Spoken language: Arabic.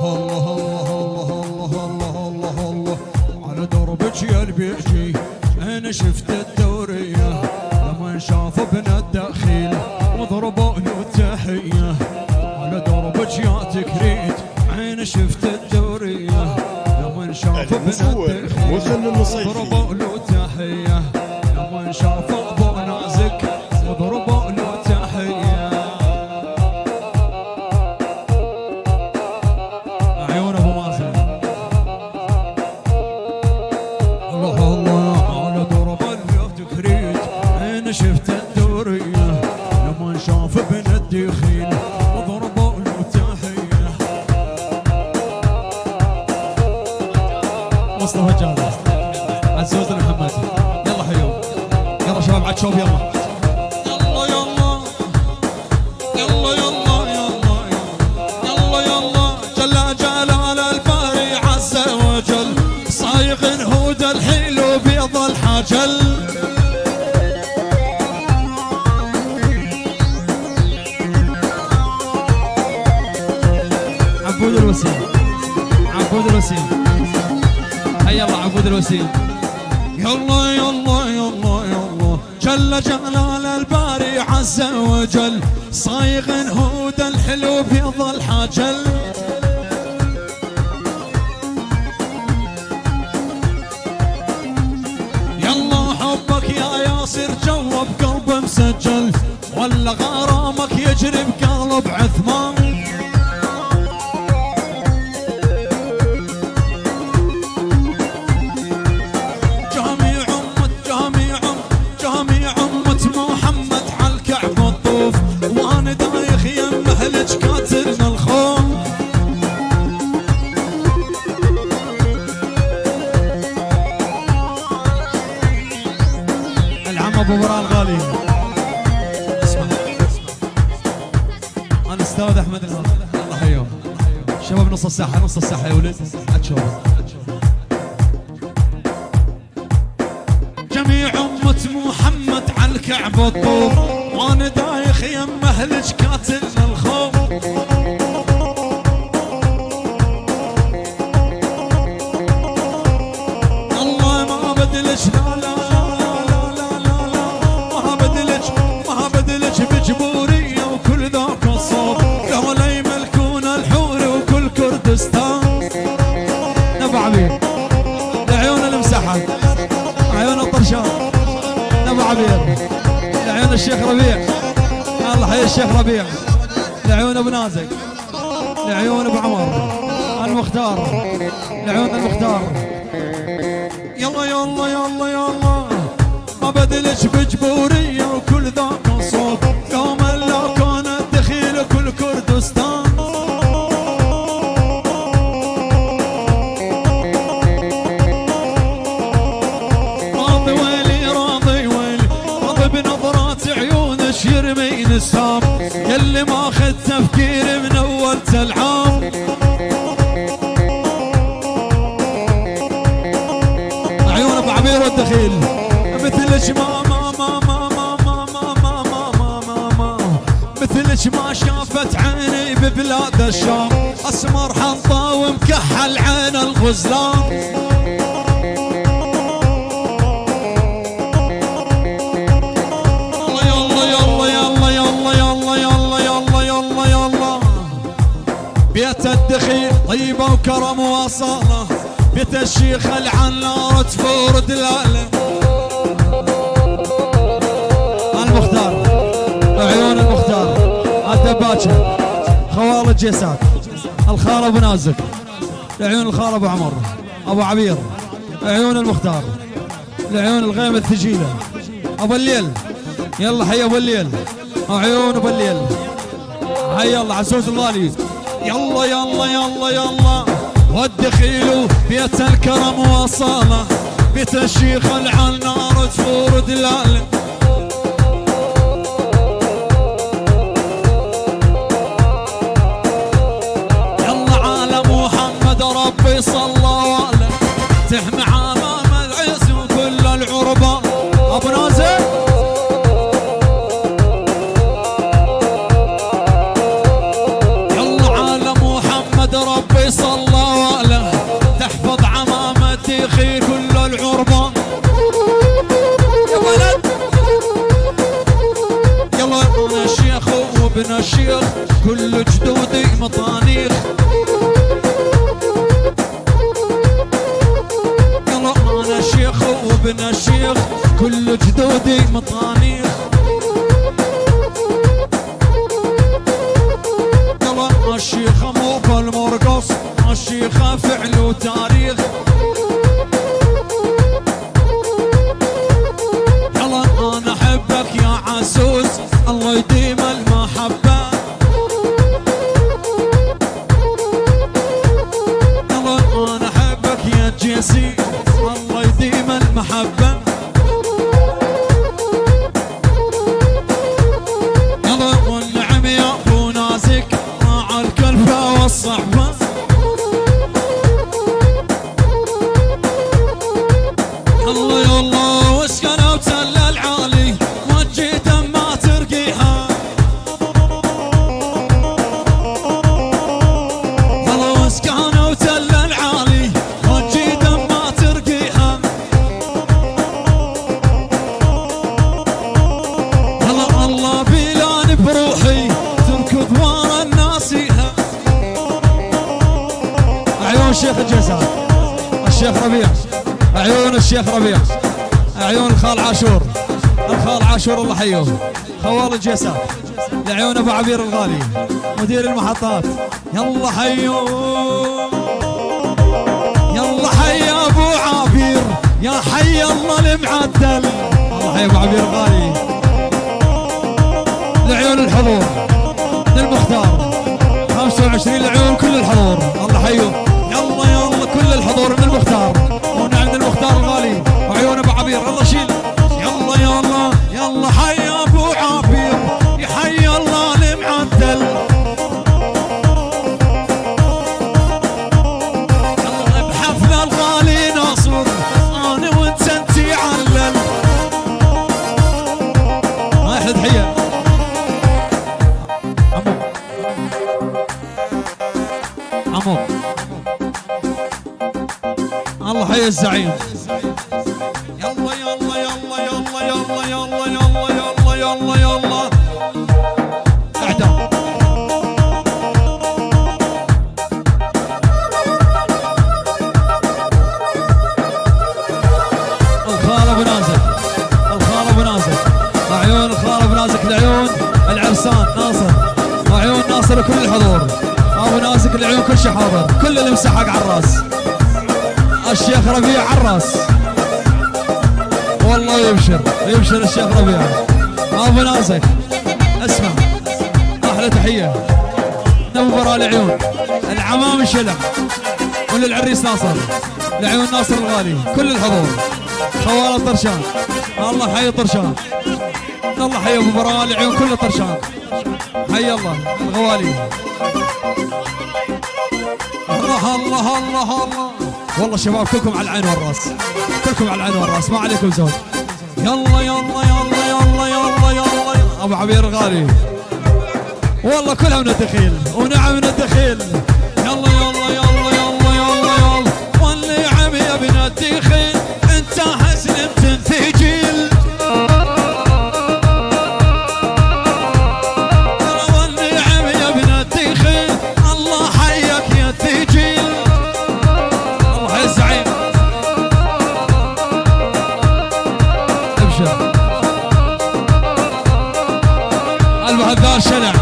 الله الله الله الله الله الله على دربك يا البيجي انا شفت الدورية لما شاف ابن الدخيل وضربوا له التحية على دربك يا تكريت انا شفت الدورية لما شاف ابن الدخيل وضربوا له التحية لما شاف ابو نازك وضربوا له التحية عيون ابو مازن الله الله على درب التكريت انا شفت الدورية لما شاف ابن الدخيل وضربوا له تحية مصطفى جابر عزوز محمد يلا حيوم يلا شباب عتشوب يلا الحجل عبود الوسيم عبود الوسيم هيا الله عبود الوسيم يلا يلا يلا يلا جل جلال الباري عز وجل صايغ هود الحلو بيض الحجل يصير جوا بقلب مسجل ولا غرامك يجري بقلب عثمان جامع أمة محمد عالكعب الطوف وانا دايخ يمه لج كاتلنا الخوف ابو براء الغالي اسمع انا استاذ احمد الغالي الله يحييهم شباب نص الساحه يا ولد عتشوف جميع امه محمد على الكعب الطوف وانا دايخ يمه لج كاتلنا الخوف الله ما بدلش لا بجبورية وكل ذاك الصوت ذولا يملكون الحور وكل كردستان نبع عبير لعيون المسحة عيون الطرشان نبع عبير لعيون الشيخ ربيع الله حي الشيخ ربيع لعيون ابو نازك لعيون ابو عمر المختار لعيون المختار يلا يلا يلا يلا ما بدلش بجبورية وكل ذاك الصوت يوم لا كان الدخيل كل كردستان راضي ويلي راضي ويلي راضي بنظرات عيونش يرمين السام يلي ماخذ تفكيري من اول العام عيون ابو عبير والدخيل مثلش مثلش ما شافت عيني ببلاد الشام اسمر حنطه ومكحل عين الغزلان يلا يلا يلا يلا يلا يلا يلا يلا يلا بيت الدخيل طيبه وكرم واصاله بيت الشيخ العنار تفور دلاله المختار عيون المختار الدباجة خوالد جيسات الخال ابو نازك لعيون الخال ابو عمر ابو عبير عيون المختار لعيون الغيم الثجيله ابو الليل يلا حي ابو الليل عيون ابو الليل هيا الله عزوز الغالي يلا يلا يلا يلا والدخيل بيت الكرم وصاله بيت الشيخ العنار تفور دلاله ربي صلى عليه تحمي عمام العز وكل العربان ابو نازل يلا على محمد ربي وابن الشيخ كل جدودي مطانيخ. يلا انا شيخ وابن الشيخ كل جدودي مطانيخ. يلا الشيخة مو بالمرقص، الشيخة فعل وتاريخ. يلا انا احبك يا عسوس الله يديم المحبة. يلا انا احبك يا جيسي الله يديم المحبة. يلا والنعم يا ابو نازك مع الكلفة والصحبة. يلا يلا واسكنوا تل العالي وجيت ما ترقيها. يلا واسكنوا تل العالي وجيت ما ترقيها. يلا الله بلان بروحي تركض ورا الناسيها. عيون شيخ الجزائر الشيخ ربيع، عيون الشيخ ربيع، عيون الخال عاشور، الخال عاشور الله حيوه، خوال الجيسات، لعيون ابو عبير الغالي مدير المحطات. يلا حيو يلا حي ابو عبير يا حي الله المعدل. الله حي ابو عبير الغالي. لعيون الحضور للمختار 25 لعيون كل الحضور الله حيو. يلا يلا كل الحضور من المختار ونعم المختار الغالي وعيون ابو عبير الله شيل. يلا يلا يلا حي ابو عبير يا حي الله المعدل. يلا بحفل الغالي ناصر انا وانت انتي علل. ما يحد حيه عمو الله حي الزعيم. يلا يلا يلا يلا يلا يلا يلا يلا يلا يلا اعدام. الخال ابو نازك، الخال ابو نازك، وعيون الخال ابو نازك لعيون العرسان ناصر، وعيون ناصر كل الحضور. ابو نازك العيون كل شي حاضر، كل اللي مسحق على الراس. الشيخ ربيع على الراس والله يبشر يبشر الشيخ ربيع. ابو نازك اسمع احلى تحيه نبرة العيون العمام الشلع وللعريس ناصر لعيون ناصر الغالي كل الحضور. خوال طرشان الله حي طرشان، الله حي ابو براء لعيون كل طرشان. حي الله الغوالي. الله الله الله الله والله شباب كلكم على العين والراس، كلكم على العين والراس ما عليكم زود. يلا يلا يلا يلا يلا يلا ابو عبير الغالي والله كلها من الدخيل ونعم من الدخيل. يلا يلا يلا يلا يلا يلا والنعم يا ابن الدخيل انت حسلمت في جيل. والنعم يا ابن الدخيل الله حيك يا الدجيل. الله حي الزعيم ابشر. البهذار شلع